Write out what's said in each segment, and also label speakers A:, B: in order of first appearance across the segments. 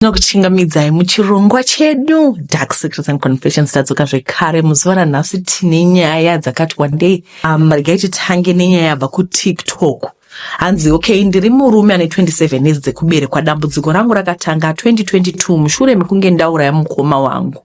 A: Nokuchingamidzai muchirongwa chedu Dark Secrets and Confessions. Tadzoka zvekare muzuva ranhasi tine nyaya dzakati wandei. Regai titange nenyaya yabva kuTikTok. Hanzi okay, ndiri murume ane 27 years dzekuberekwa. Dambudziko rangu rakatanga 2022 mushure mekunge ndauraya mukoma wangu.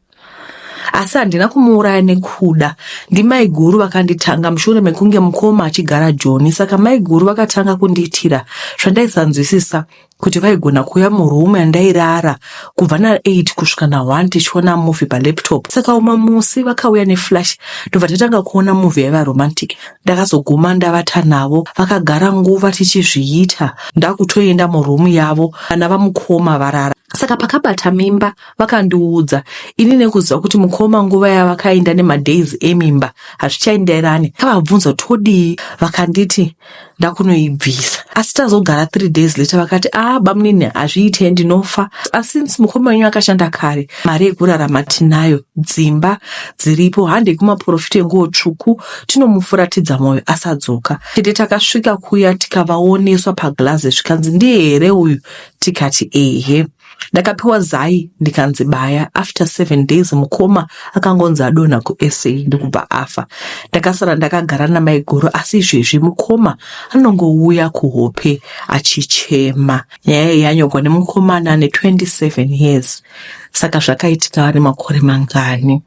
A: Asi handina kumuuraya nekuda. Ndimai guru vakanditanga mushure mekunge mukoma achigara Joni. Saka mai guru vakatanga kundiitira zvandaisanzwisisa kuti vaigona kuuya murume yandairara kubva na8 kusvika na1 tichiona movie palaptop. Saka umwe musi vakauya neflash ndobva tatanga kuona movie yaiva romantic. Ndakazoguma ndavata navo, vakagara nguva tichizviita. Ndakutoenda murumu yavo vana vamukoma varara. Saka pakabata mimba vakandiudza. Ini nekuziva kuti mukoma nguva yavakaenda nemadays emimba hazvichaenderani. Kavabvunza todi, vakanditi ndakunoibvisa. Asi tazogara 3 days later vakati bamunini hazviite ndinofa. Asi since mukoma wenyu akashanda kare, mari yekurarama tinayo, dzimba dziripo, hande kumaprofita enguo tsvuku, tinomufuratidza moyo asadzoka. Tete takasvika kuya tikavaoneswa paglazi zvikanzi ndiye here uyu, tikati ehe. Ndakapiwa zai ndikanzibaya. After 7 days mukoma akangonzi adonha kuSA ndikubva afa. Ndakasara ndakagara namai guru, asi izvezvi mukoma anongouya kuhope achichema. Nyaya yanyogwa nemukomana ane 27 years. Saka zvakaitika ari makore mangani.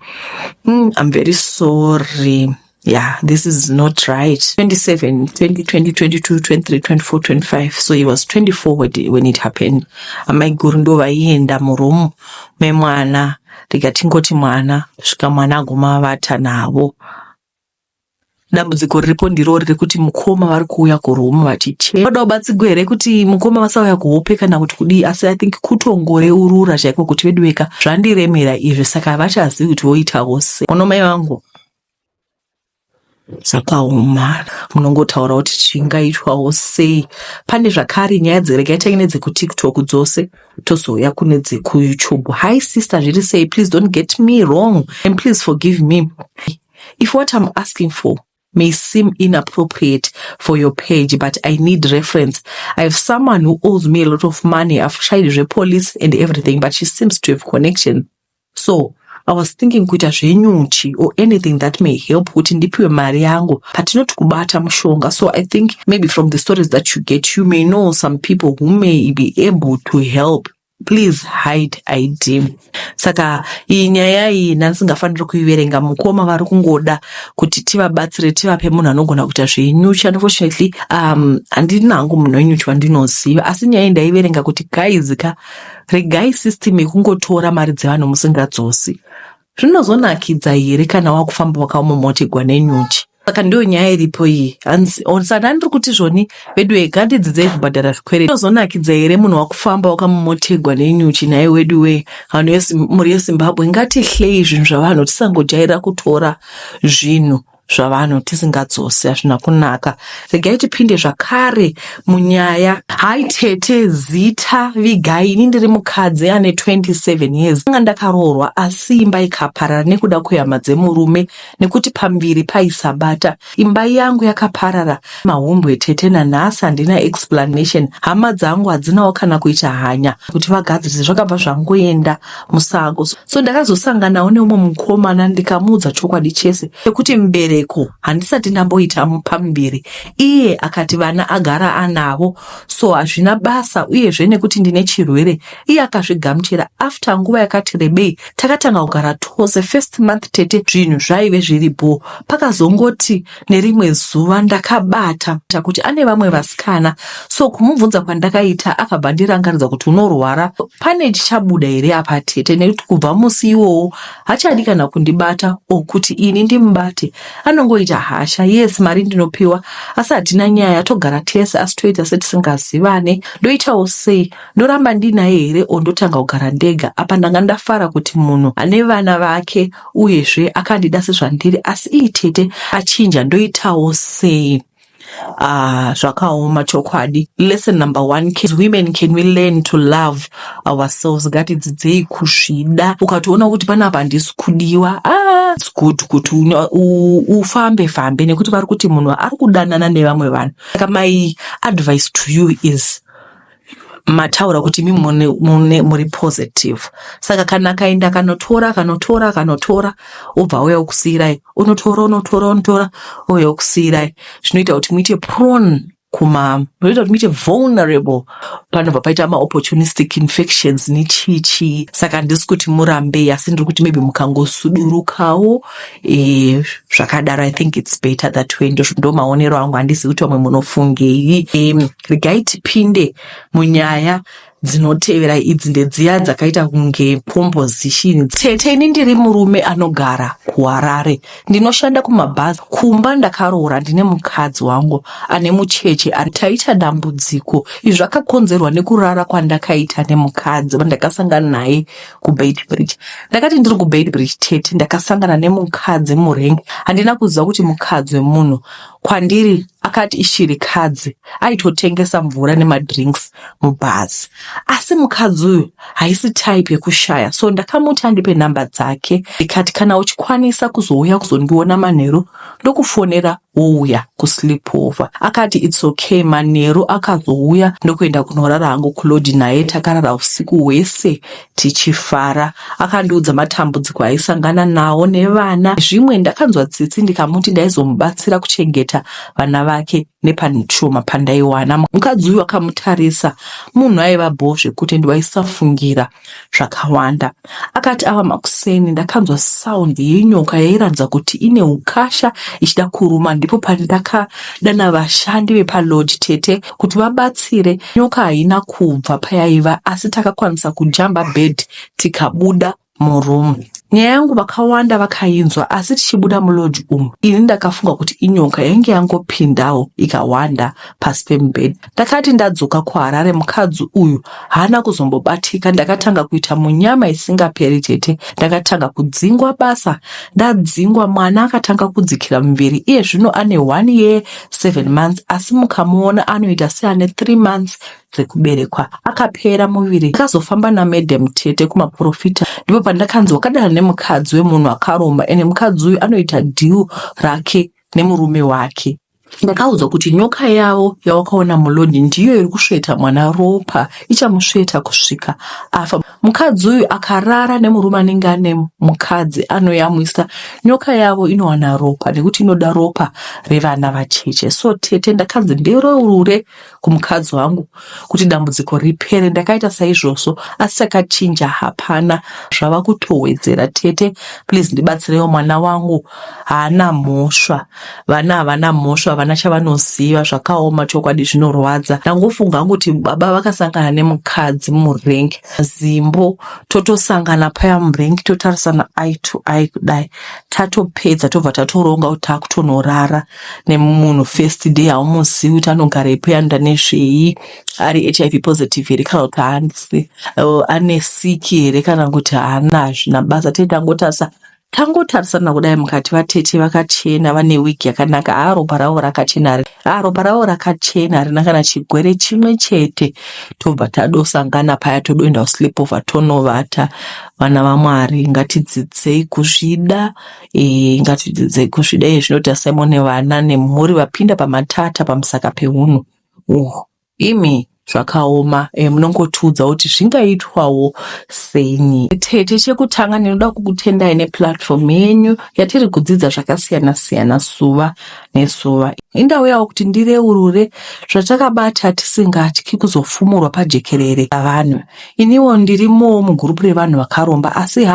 A: I'm very sorry. Yeah, this is not right. 27, 20, 20, 22, 23, 24, 25. So he was 24 when it happened. Amai guru ndo vaienda murumu memwana. Rikatingoti mwana, svika mwana aguma vata navo. Dambudziko riripo ndiro riri kuti mukoma vari kuuya kurumu vachichema. Vada kubatsirwa here kuti mukoma vasauya kuhope kana kuti kudii. Asi I think kutongoreurura chaiko kuti vedweka zvandiremera izvi. Saka havachazivi kuti voitawo sei. Ono mai vangu zvakaoma, munongotaura kuti chingaitwawo sei. Pane zvakare nyaya dziregaita nedzekuTikTok dzose tozouya kune dzekuYouTube. Hi sister, zviri sei? Please don't get me wrong and please forgive me if what I'm asking for may seem inappropriate for your page, but I need reference. I have someone who owes me a lot of money. I've tried the police and everything, but she seems to have connection. So I was thinking kuita zvenyuchi or anything that may help kuti ndipiwe mari yangu, patinoti kubata mushonga. So I think maybe from the stories that you get, you may know some people who may be able to help. Please hide ID. Saka iyi nyaya iyi nandisingafaniri kuiverenga. Mukoma vari kungoda kuti tivabatsire, tivape munhu anogona kuita zvenyuchi. Unfortunately, handina hangu munhu wenyuchi wandinoziva, asi nyaya iyi ndaiverenga kuti guys regai system yekungotora mari dzevanhu musingadzosi. Zvinozonakidza here kana wakufamba wakamomotegwa nenyuchi? Saka ndiyo nyaya iripo iyi. Saka ndiri kuti zvoni wedu wega ndidzidzei kubhadhara zvikwereti. Zvinozonakidza here munhu wakufamba wakamomotegwa nenyuchi naye wedu we vanhu muri yeZimbabwe? Ngatihlei zvinhu zvavanhu, tisangojaira kutora zvinhu zvavanhu tisingadzosi, hazvina kunaka. Regai tipinde zvakare munyaya. Hai tete zita vigai, ini ndiri mukadzi ane 27 years. Anga ndakaroorwa asi imba ikaparara nekuda kwehama dzemurume nekuti pambiri paisabata. Imba yangu yakaparara. Mahombwe tete nanhasi handina explanation. Hama dzangu hadzinawo kana kuita hanya kuti vagadzirire, zvakabva zvangoenda musango. So ndakazosanganawo neumwe mukomana ndikamuudza chokwadi chese kuti mbere handisati ndamboita pambiri. Iye akati vana agara anavo, so hazvina basa, uyezve nekuti ndine chirwere. Iye akazvigamuchira. After nguva yakati rebei takatanga kugara tose. First month tete zvinhu zvaive zviripo. Pakazongoti nerimwe zuva ndakabata kuti ane vamwe vasikana. So kumubvunza kwandakaita akabva ndirangaridza kuti unorwara, pane chichabuda here apa tete, nekuti kubva musi iwowo hachadi kana kundibata kuti ini ndimubate. Anongoita hasha. Yes, mari ndinopiwa, asi hatina nyaya, togara tese asi toita setisingazivane. Ndoitawo sei? Ndoramba ndinaye here ondotanga kugara ndega? Apa ndanga ndafara kuti munhu ane vana vake uyezve akandida sezvandiri, asi iyi tete achinja. Ndoitawo sei? Zvakaoma chokwadi. Lesson number 1, as women can we learn to love ourselves. Ngatidzidzei kuzvida. Ukatoona kuti panapa handisi kudiwa, it's good kuti ufambe fambe, nekuti vari kuti munhu ari kudanana nevamwe vanhu. Saka my advice to you is mataura kuti muri positive. Saka kana kaenda kanotora obva auya kusiyai, unotora ouya kusiyai, zvinoita kuti muite prone munoita kuti muite vulnerable panobva paita opportunistic infections nechichi. Saka ndisi kuti murambe, asi ndiri kuti maybe mukangosudurukawo zvakadaro. I think it's better that way. Ndo maonero angu, handisi kuti vamwe munofungei. Regai tipinde munyaya dzinotevera idzi, ndedziya dzakaita kunge composition. Tete ini ndiri murume anogara kuHarare, ndinoshanda kumabhazi. Kumba ndakaroora ndine mukadzi wangu ane mucheche taita dambudziko. Izvi zvakakonzerwa nekurara kwandakaita nemukadzi wandakasangana naye kuBeitbridge. Ndakati ndiri kuBeitbridge Tete ndakasangana nemukadzi murengi. Handina kuziva kuti mukadzi wemunhu. Kwandiri akati ishirikadzi, aitotengesa mvura nemadrinks mubhazi. Asi mukadzi uyu haisi type yekushaya, so ndakamuti andipe namba dzake. Ndikati kana uchikwanisa kuzouya kuzondiona manheru, ndokufonera wouya kusleepover. Akati it's okay. Manheru akazouya, ndokuenda kunorara hangu kulodhi naye. Takarara usiku hwese tichifara. Akandiudza matambudziko aisangana nawo nevana. Zvimwe ndakanzwa tsitsi, ndikamuti ndaizomubatsira kuchengeta vana vake nepachoma pandaiwana. Mukadzi uyu akamutarisa, munhu aiva bhozve kuti ndwaisafungira zvakawanda. Akati ava makuseni ndakanzwa sound yenyoka yairatidza kuti ine ukasha ichida kuruma. Ndipo pandakadana vashandi vepalodge Tete kuti vabatsire. Nyoka haina kubva payaiva, asi takakwanisa kujamba bed tikabuda murumu. Nyaya yangu vakawanda vakainzwa, asi tichibuda mulodge umu, ini ndakafunga kuti inyoka yange yangopindawo ikawanda pasi pemubhedha. Ndakati ndadzoka kuHarare, mukadzi uyu haana kuzombobatika. Ndakatanga kuita munyama isingaperi Tete. Ndakatanga kudzingwa basa, ndadzingwa, mwana akatanga kudzikira muviri. Iye zvino ane 1 year 7 months, asi mukamuona anoita seane 3 months dzekuberekwa. Akapera muviri. Ndakazofamba naMadam Tete kumaprofita, ndipo pandakanzi wakadana nemukadzi wemunhu akaromba, ene mukadzi uyu anoita deal rake nemurume wake. Ndakaudzwa kuti nyoka yavo yawakaona mulodhi ndiyo iri kusveta mwana ropa, ichamusveta kusvika afa. Mukadzi uyu akarara nemurume anenge ane mukadzi anoyamwisa. Nyoka yavo inowana ropa nekuti inoda ropa revana vacheche. So Tete ndakanzi ndirourure kumukadzi wangu kuti dambudziko ripere. Ndakaita saizvozvo, asi takachinja hapana. Zvava kutowedzera. Tete, please ndibatsirewo mwana wangu haana mhosva. Vana havana mhosva, vana chavanoziva. Zvakaoma chokwadi, zvinorwadza. Ndangofunga kuti baba vakasangana nemukadzi murengi zimbo, totosangana paya murengi, totarisana eye to eye kudai. Tatopedza tobva tatoronga kuti takutonorara nemunhu first day. Haumuzivi kuti anogara ipo yanoda nezvei, ari HIV positive here kana kuti haanisi, ane siki here kana kuti haana, hazvina basa. Tangotarisana kudai mukati vatete vakachena, vane wigi yakanaka. Ropa ravo rakachena, harina kana chigwere chimwe chete. Tobva tadosangana paya, todoenda kusleepover tonovata. Vana vaMwari, ngatidzidzei kuzvida. Izvi zvinoti Simon vana nemhuri vapinda pamatata pamusaka peunhu. Imi zvakaoma, munongotiudza kuti zvingaitwawo sei. Tete, chekutanga ndinoda kukutendai neplatform yenyu yatiri kudzidza zvakasiyana-siyana zuva nezuva. Indauyawo kuti ndireurure zvatakabata tisingatyi kuzofumurwa pajekerere ravanhu. Iniwo ndirimo mugurupu revanhu vakaromba, asi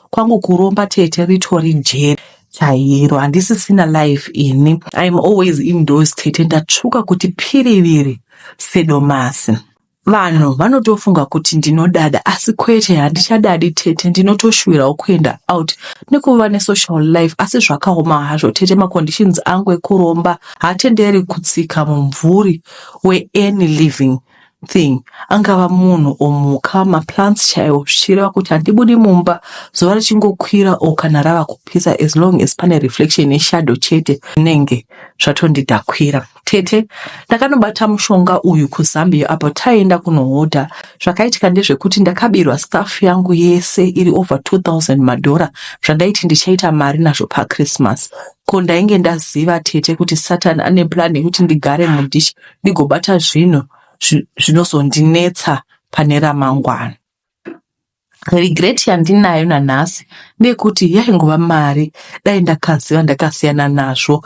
A: kwangu kuromba Tete ritori jeri chairo. Handisisina life ini. I'm always indoors Tete. Ndatsvuka kuti piriviri sedomasi. Vanhu vanotofunga kuti ndinodada, asi kwete, handichadadi Tete. Ndinotoshuvirawo kuenda out nekuva nesocial life, asi zvakaoma hazvo Tete. Maconditions angu ekuromba haatenderi kutsika mumvuri we-any living thing. Angava munhu omuka, maplants chaiwo, zvichireva kuti handibudi mumba zuva richingokwira kana rava kupisa, as long as pane reflection yeshadow chete nenge zvatondidhakwira. Tete, ndakanobata mushonga uyu kuZambia apo taenda kunohodha. Zvakaitika ndezvekuti ndakabirwa staff yangu yese iri over $2,000 zvandaiti ndichaita mari nazvo paChristmas. Ko ndainge ndaziva Tete kuti Satan ane plan yekuti ndigare mudishi ndigobata zvinhu zvinozondinetsa pane ramangwana. Regret yandinayo nanhasi ndeyekuti yaingova mari, dai ndakaziva ndakasiyana nazvo.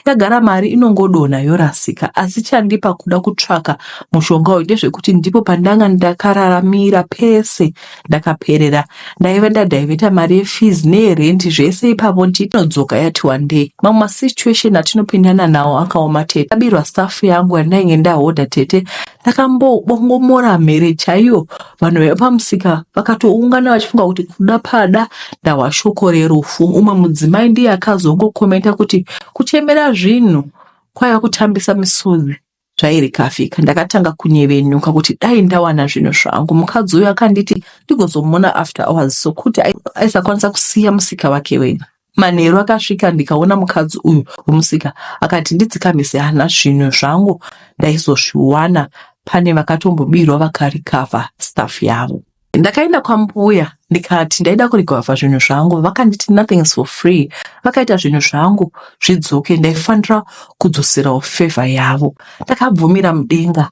A: Yagara mari inongodonha yorasika, asi chandipa kuda kutsvaka mushonga uyu ndezvekuti ndipo pandanga ndakararamira pese ndakaperera. Ndaiva ndadhaivheta mari yefees neyerendi zvese ipapo ndinodzoka yati one day. Mamwe masituation atinopindana nawo akaoma tete. Ndabirwa staff yangu yandainge ndahodha tete. Ndakambobongomora mhere chaiyo. Vanhu vepamusika vakatoungana vachifunga kuti kuda pada ndawa shoko rerufu. Umwe mudzimai ndiye akazongokomenta kuti kuchemera zvinhu kwaiva kutambisa misodzi zvairi kafika. Ndakatanga kunyevenuka kuti dai ndawana zvinhu zvangu. Mukadzi uyu akanditi ndigozomona after hours sokuti aisakwanisa kusiya musika wake wena. Manheru akasvika ndikaona mukadzi uyu wemusika akati ndidzikamise hana zvinhu zvangu ndaizozviwana pane vakatombobirwa vakarikavha staff yavo. Ndakaenda kwambuya ndikati ndaida kurikavha zvinhu zvangu, vakanditi nothing is for free. Vakaita zvinhu zvangu zvidzoke, ndaifanira kudzoserawo favor yavo. Ndakabvumira mudenga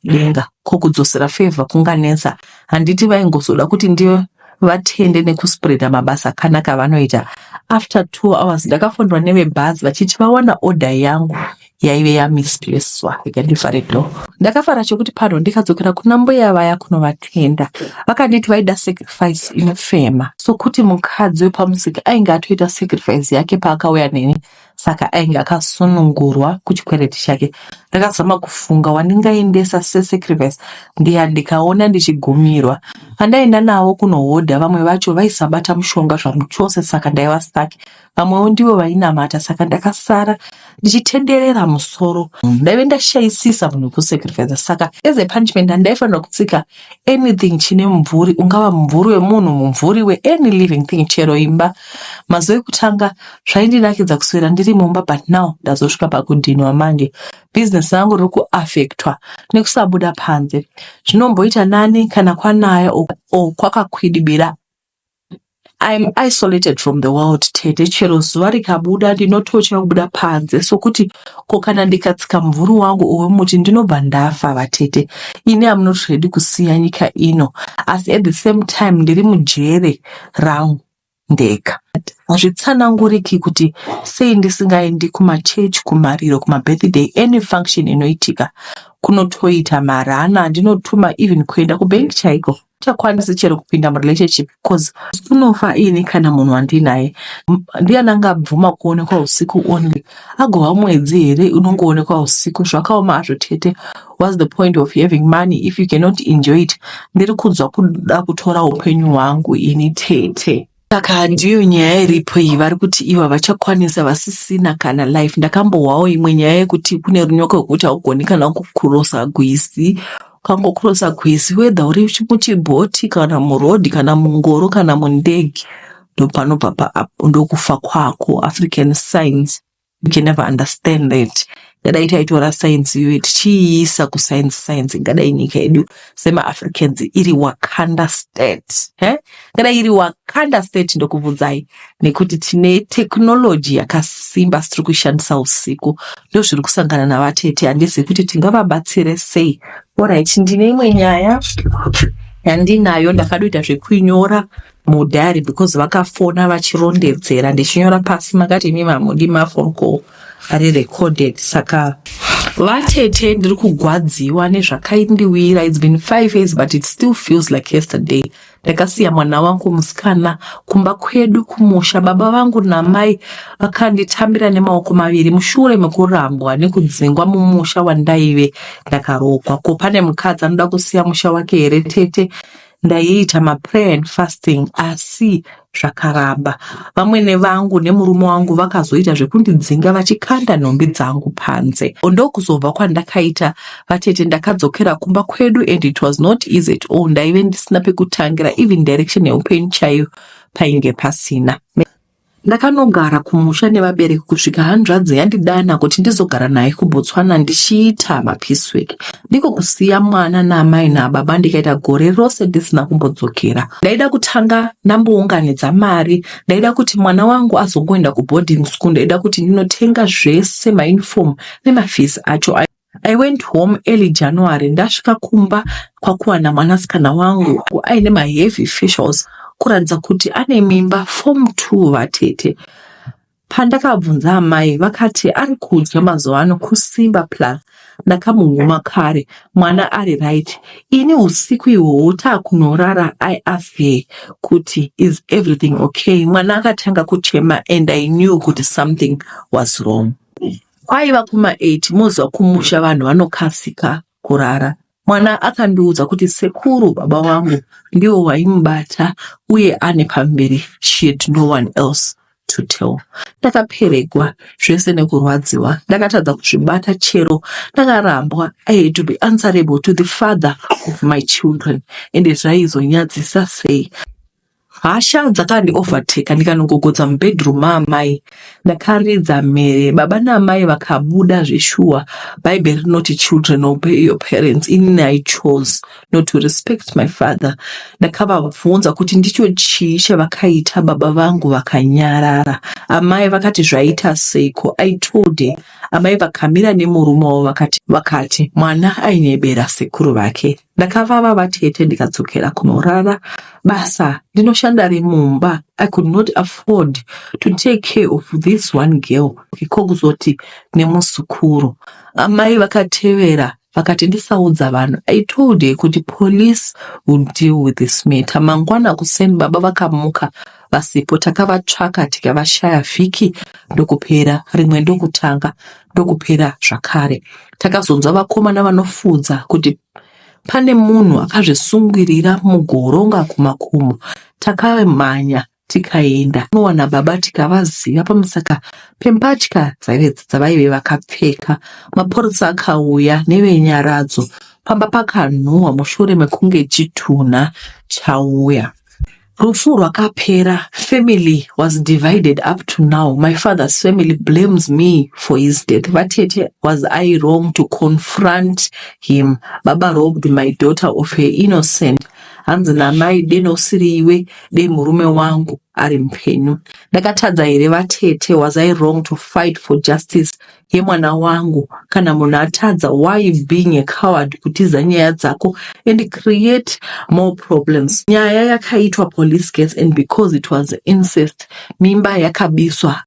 A: kokudzosera favor kunganetsa. Handiti vaingozoda kuti ndiyo vatende nekuspreada mabasa akanaka avanoita. After 2 hours ndakafonderwa nevebhazi vachiti vawana order yangu yaive yamisplacedwa ikandivharedho. Ndakafara chokuti pano ndikadzokera kuna mbuya vaya kunovatenda. Vakanditi vaida sacrifice inofema, sokuti mukadzi wepamusika ainge atoita sacrifice yake paakauya neni, saka ainge akasunungurwa kuchikwereti chake. Ndakazama kufunga wandingaendesa sesacrifice ndikaona ndichigumirwa. Pandaenda navo kunohodha, vamwe vacho vaisabata mushonga zvangu chose, saka ndaiva stuck. Vamwewo ndivo vainamata, saka ndakasara ndichitenderera musoro. Ndaive ndashaisisa munhu kusacrifice, saka as a punishment ndaifanira kutsika anything chine mumvuri, ungava mumvuri wemunhu, mumvuri we-any living thing, chero imba. Mazuva ekutanga zvaindinakidza kuswera ndiri mumba, but now ndazosvika pakudhinwa manje. Business yangu riri kuaffectwa nekusabuda panze. Zvinomboita nani kana kwanaya kwakakwidibira. I'm isolated from the world tete. Chero zuva rikabuda ndinotocha kubuda panze, sokuti kana ndikatsika mumvuri wangu owemuti ndinobva ndafa vatete. Ine am not ready kusiya nyika ino, asi at the same time ndiri mujere rangu ndega. Hazvitsananguriki kuti sei ndisingaendi kumachechi, kumariro, kumabirthday, any function inoitika kunotoita marana. Handinotuma even kuenda kubank chaiko. Chakwanisi chero kupinda murelationship because kunofa ini kana munhu wandinaye. Ndiani angabvuma kuonekwa usiku only? Agova mwedzi here unongoonekwa usiku? Zvakaoma hazvo tete. What's the point of having money if you cannot enjoy it? Ndiri kunzwa kuda kutora upenyu hwangu ini tete. Saka ndiyo nyaya iripo iyi, vari kuti ivo vachakwanisa vasisina kana life. Ndakambohwawo imwe nyaya yekuti kune runyoko rwekuti haugoni kana kukurosa gwisi. Ukangokurosa gwisi whether uri muchibhoti kana murodhi kana mungoro kana mundege, ndopanobva ndokufa kwako. African science, you can never understand that. Ngadai taitora science iyoyo tichiisa kuscience ngadai nyika yedu sema-Africans iri Wakanda state. Ngadai iri Wakanda state ndokubvunzai, nekuti tine technology yakasimba sitiri kushandisa usiku. Ndo zviri kusangana navatete, handisi kuti tingavabatsire sei. Alright, ndine imwe nyaya yandinayo ndakadoita zvekuinyora mudhari because vakafona vachirondedzera, ndichinyora pasi makati mimamudi mafone call ari recorded. Saka vatete ndiri kugwadziwa nezvakaindiwira. It's been 5 years but it still feels like yesterday. Ndakasiya mwana wangu musikana kumba kwedu kumusha. Baba vangu namai vakanditambira nemaoko maviri mushure mekurambwa nekudzingwa mumusha wandaive ndakarokwa. Ko pane mukadzi anoda kusiya musha wake here tete? Ndaiita maprayer and fasting asi zvakaramba. Vamwene vangu nemurume wangu vakazoita zvekundidzinga vachikanda nhumbi dzangu panze. Ndokuzobva kwandakaita vatete ndakadzokera kumba kwedu, and it was not easy at all. Ndaive ndisina pekutangira, even direction yeupenyu chaiyo painge pasina. Ndakanogara kumusha nevabereki kusvika hanzvadzi yandidana kuti ndizogara naye kuBotswana ndichiita mapeacework. Ndiko kusiya mwana naamai nababa ndikaita gore rose ndisina kumbodzokera. Ndaida kutanga ndambounganidza mari. Ndaida kuti mwana wangu azongoenda kuboarding school. Ndaida kuti ndinotenga zvese mauniform nemafees acho. I went home early January. Ndasvika kumba kwakuwana mwanasikana wangu aine maheavy facials kuratidza kuti ane mimba form 2 vatete. Pandakabvunza amai vakati ari kudya mazuva ano kusimba plus ndakamuguma kare mwana ari right. Ini usiku ihwohwo taakunorara I asked her kuti is everything okay. Mwana akatanga kuchema and I knew kuti something was wrong. Kwaiva kuma 8 mozwa kumusha vanhu vanokasika kurara. Mwana akandiudza kuti sekuru baba wangu ndiwo waimubata uye ane pamberi. She had no one else to tell. Ndakaperegwa zvese nekurwadziwa. Ndakatadza kuzvibata chero. Ndakarambwa. I had to be answerable to the father of my children. Ende zvaizonyadzisa sei. Hasha dzakandi overtake ndikanongogodza mubedroom maamai. Ndakaridza mhere. Baba naamai vakabuda zveshuwa. Bible rinoti children obey your parents. Ini I chose not to respect my father. Ndakavabvunza kuti ndicho chii chavakaita baba vangu vakanyarara. Amai vakati zvaita seiko. I told her. Amai vakamira nemurume wavo vakati mwana ainebera sekuru vake. Ndakavava vatete ndikadzokera kunorara. Basa ndinoshanda remumba. I could not afford to take care of this one girl. Kukuzoti nemusukuru. Amai vakatevera vakati ndisaudza vanhu. I told her kuti police will deal with this matter. Mangwana kuseni baba vakamuka vasipo takavatsvaka tikavashaya vhiki ndokupera rimwe ndokutanga ndokupera zvakare. Takazonzwa vakomana vanofudza kuti pane munhu akazvisungirira mugoronga kumakumo. Takamhanya tikaenda nowana baba tikavaziva pamusaka pembatya dzavaive vakapfeka. Mapurisa akauya nevenyaradzo. Pamba pakanhuhwa mushure mekunge chitunha chauya. Rufu rwakapera. Family was divided up to now. My father's family blames me for his death. Vatete, was I wrong to confront him? Baba robbed my daughter of her innocent. Hanzi namai denosiriwe de murume wangu ari mpenyu. Ndakatadza here vatete, was I wrong to fight for justice yemwana wangu? Kana munhu atadza, why being a coward kutiza nyaya dzako and create more problems? Nyaya yakaitwa police case and because it was incest, mimba yakabiswa.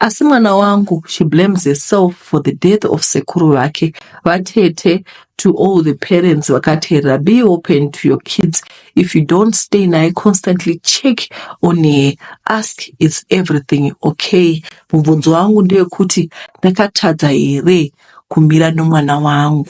A: Asi mwana wangu, she blames herself for the death of sekuru vake. Vatete, to all the parents vakatera, be open to your kids. If you don't stay naye, constantly check on her. Ask, is everything okay? Mubvunzo wangu ndeyekuti ndakatadza here kumira nomwana wangu.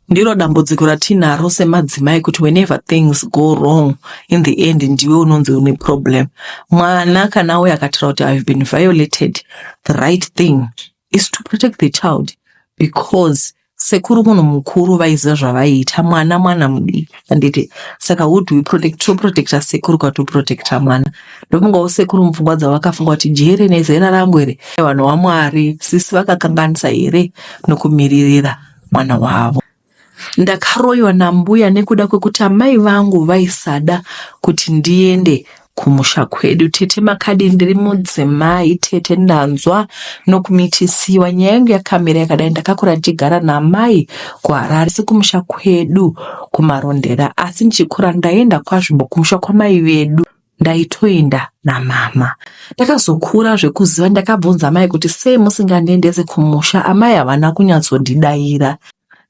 A: Ndiro dambudziko ratinaro semadzimai kuti whenever things go wrong, in the end ndiwe unonzi une problem. Mwana kana uya akataura kuti I've been violated, the right thing is to protect the child, because sekuru munhu mukuru vaiziva zvavaiita. Mwana mudiki. Anditi saka who do we protect? Toprotecta sekuru kwatoprotecta mwana. Ndofungawo sekuru mupfungwa dzavakafunga kuti jere nezera rangu here vanhu vaMwari sisi vakakanganisa here nokumiririra mwana wavo. Ndakaroiwa nambuya nekuda kwekuti amai vangu vaisada kuti ndiende kumusha kwedu. Tete makadi ndiri mudzimai, tete ndanzwa nokumitisiwa. Nyaya yangu yakamira yakadai. Ndakakura ndichigara namai kuHarare sekumusha kwedu kumarondera, asi ndichikura ndaenda kwazvimbo kumusha kwamai vedu. Ndaitoenda namama. Ndakazokura zvekuziva. Ndakabvunza amai kuti sei musingandiendese kumusha? Amai havana kunyatsondidaira.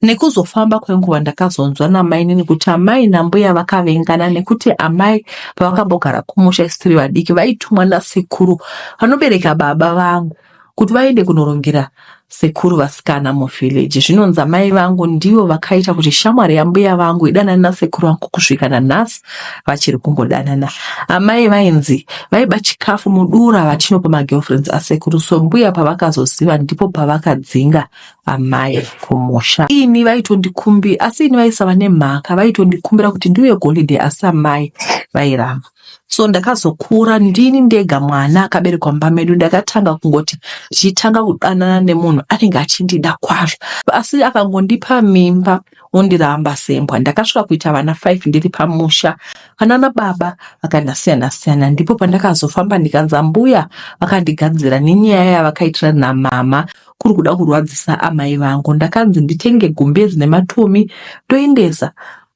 A: Nekuzofamba kwenguva ndakazonzwa namai nini kuti amai nambuya vakavengana nekuti amai pavakambogara kumusha isitiri vadiki vaitumwa nasekuru vanobereka baba vangu kuti vaende kunorongera sekuru vasikana muvhileji. Zvinonzi amai vangu ndivo vakaita kuti shamwari yambuya vangu idanane nasekuru vangu kusvika nanhasi vachiri kungodanana. Amai vainzi vaiba chikafu mudura vachinopa magirlfriends asekuru. So mbuya pavakazoziva ndipo pavakadzinga amai kumusha. Ini vaitondikumbira, asi ini vaisava nemhaka, vaitondikumbira kuti ndiuye golide, asi amai vairamba. So ndakazokura ndini ndega mwana akaberekwa mumba medu, ndakatanga kungoti ndichitanga kudanana nemunhu anenge achindida kwazvo, asi akangondipa mimba ondiramba sembwa. Ndakasvika kuita vana 5 ndiri pamusha, vana nababa vakandasiyana-siyana. Ndipo pandakazofamba ndikanza mbuya vakandigadzira nenyaya yavakaitira namama kuri kuda kurwadzisa amai vangu. Ndakanzi nditenge gumbezi nematumi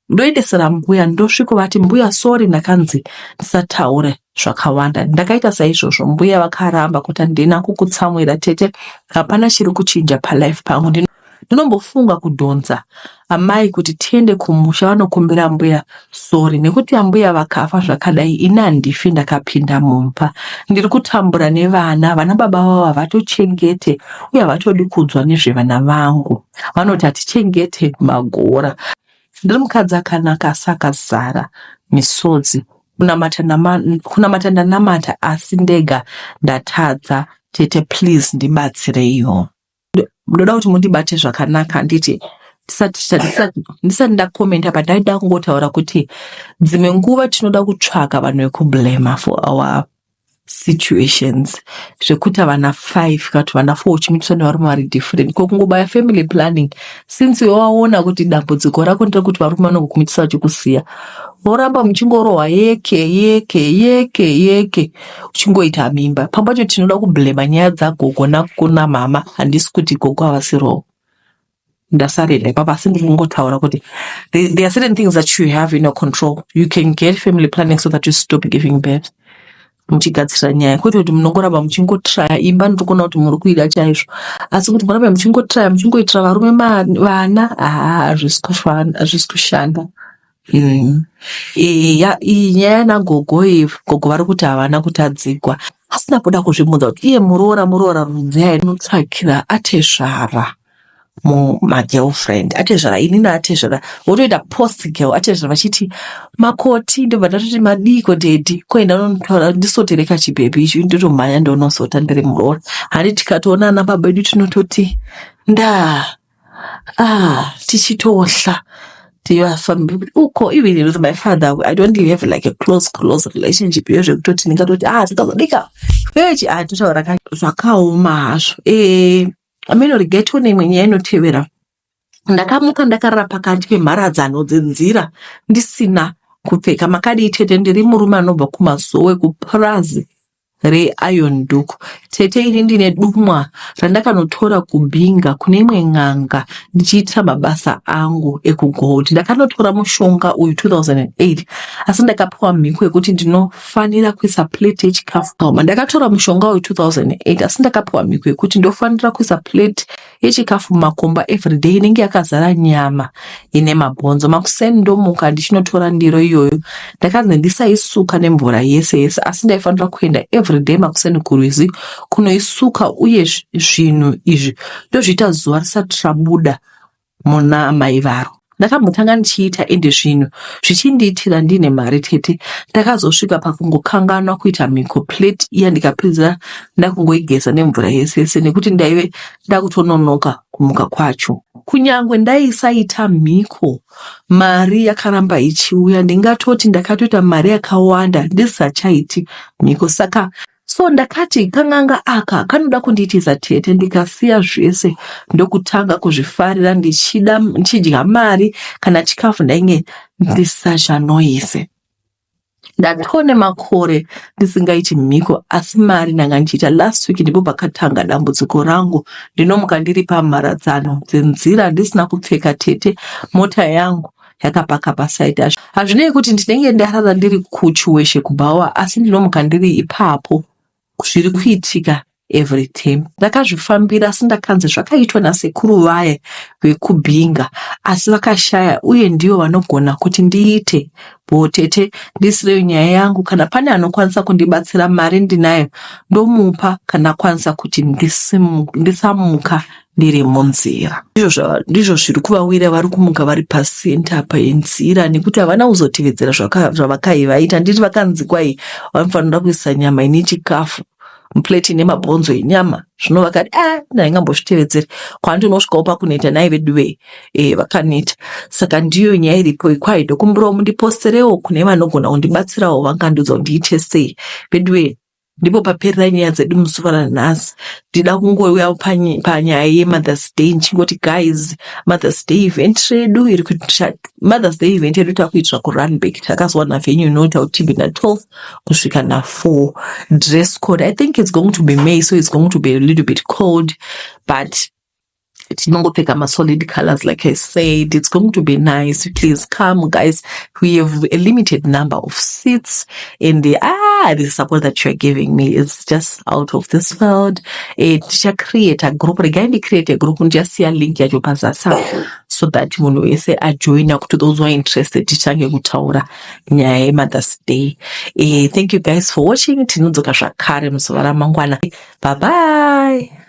A: ndoendesera mbuya, ndosvikovati mbuya sorry, ndakanzi ndisataure zvakawanda. Ndakaita saizvozvo, mbuya vakaramba kuti ndina kukutsamwira tete, hapana chiri kuchinja palife pangu. Ndinombofunga kudhonza amai kuti tiende kumusha, vanokumbira mbuya sorry, nekuti ambuya vakafa zvakadai ini handifi, ndakapinda mumba, ndiri kutambura nevana, vana baba vavo havatochengete uye havatodi kudzwa nezvevana vangu, vanoti hatichengete magora. Ndiri mukadzi akanaka asi akazara misodzi, kunamata ndanamata asi ndega ndatadza. Tete please ndibatsireiwo. Ndoda kuti mundibate zvakanaka. Nditi ndisati ndakomenta pandaida kungotaura kuti dzimwe nguva tinoda kutsvaka vanhu vekublema for our situations, zvekuti vana 5 kana vana 4 uchimitiswa nevarume vari different. Kokungobaya family planning, since waona kuti dambudziko rako ndere kuti varume vanokumitisa vachikusiya, voramba muchingorohwa yeke uchingoita mimba. Pambacho tinoda kublema nyaya dzagogo nakuna mama, handisi kuti gogo havasirowo. Ndasarenda ipapa, asi ndiri kungotaura kuti there are certain things that you have in your control. You can get family planning so that you stop giving birth. Muchigadzira nyaya kwete kuti munongoramba muchingotraya imba, ndikuona kuti muri kuida chaizvo, asi kuti muramba muchingotraya muchingoitira varume vana, hazvisi kushanda. Iyi nyaya nagogo iyi, gogo vari kuti havana kutadzigwa, asina kuda kuzvimudza kuti iye muroora rudzai inotsvakira atezvara mumagirlfriend, atezvara inini, atezvara votoita post girl, atezvara vachiti makoti, ndobva ndatoti madiko dedi koenda unotaura ndisotereka chibhebi ichi, ndotomhanya ndonosota ndiri muroora. Hani tikatoona ana baba edu tinototi tichitosha uko. Even with my father, I don't have like a close relationship yezvekutoti ndingatoti tikazodika vechi totaura zvakaoma hazvo. Amenoregeto nemwe nyaya inotevera, ndakamuka ndakarara pakati pemharadzano dzenzira ndisina kupfeka makadi itete. Ndiri murume anobva kumazowe kupurazi reiron duku. Tete ini ndine dumwa randakanotora kubhinga kune imwe n'anga ndichiitira mabasa angu ekugold. Ndakanotora mushonga uyu 2008, asi ndakapiwa mhiko yekuti ndinofanira kuisa plate yechikafu. Ndakatora mushonga uyu 2008, asi ndakapiwa mhiko yekuti ndofanira kuisa plate yechikafu mumakomba everyday inenge yakazara nyama ine mabhonzo. Makuseni ndomuka ndichinotora ndiro iyoyo, ndakanzi ndisaisuka nemvura yese, asi ndaifanira kuenda everyday makuseni kurwizi kunoisuka, uye zvinhu izvi ndozviita zuva risati rabuda muna mai varo. Ndakambotanga ndichiita ende zvinhu zvichindiitira ndine mari tete. Ndakazosvika pakungokanganwa kuita mhiko plate iya, ndikapedzera ndakungoigeza nemvura yese nekuti ndaive ndakutononoka kumuka kwacho. Kunyangwe ndaisaita mhiko, mari yakaramba ichiuya. Ndingatoti ndakatoita mari yakawanda ndisachaiti mhiko. Saka so ndakati kanganga aka kanoda kundiitisa tete, ndikasiya zvese ndokutanga kuzvifarira ndichidya mari kana chikafu ndainge ndisazvanoise. Ndatone makore ndisingaiti mhiko, asi mari ndanga ndichiita. Last week ndipo pakatanga dambudziko rangu. Ndinomuka ndiri pamharadzano dzenzira ndisina kupfeka tete, mota yangu yakapaka pasaidi. Hazvinei kuti ndinenge ndarara ndiri kuchiweshe kubhawa, asi ndinomuka ndiri ipapo zviri kuitika every time. Ndakazvifambira, asi ndakanzi zvakaitwa nasekuru vaye vekubhinga, asi vakashaya, uye ndivo vanogona kuti ndiite. Tete ndisireyo nyaya yangu, kana pane anokwanisa kundibatsira mari ndinayo ndomupa, kana kwanisa kuti ndisamuka ndiri munzira. Ndizvo zviri kuvawira vari kumuka vari pasenta penzira, nekuti havana kuzotevedzera zvavakaivaita. Nditi vakanzi kwai vanofanira kuisa nyama ine chikafu mupuleti nemabhonzo enyama zvinova vakati ndaingambozvitevedzeri kwandinosvikawo pakunoita nai vedu vakaneta. Saka ndiyo nyaya iripo ikwai ndokumbirawo mundiposterewo kune vanogona kundibatsirawo vangandiudza kuti ndiite sei. Vedu ndipo paperera nyaya dzedu muzuva ranhasi. Ndida kungouya panyaya yeMothers Day ndichingoti guys, Mothers Day event redu iri kuita Mothers Day event yedu takuitira kuRunback. Takazowana venue inoita utimbi na12 kusvika na4. Dress code, I think it's going to be May, so it's going to be a little bit cold, but tinongopfeka ma-solid colors like I said. It's going to be nice. Please come guys. We have a limited number of seats, and the support that you're giving me is just out of this world. Create a group. Create a group. Just share link yacho pazasa so that munhu wese ajoina to those who are interested. Tichange kutaura nyaya yeMothers Day. Thank you guys for watching. Tinodzoka zvakare muzuva ramangwana. Bye bye.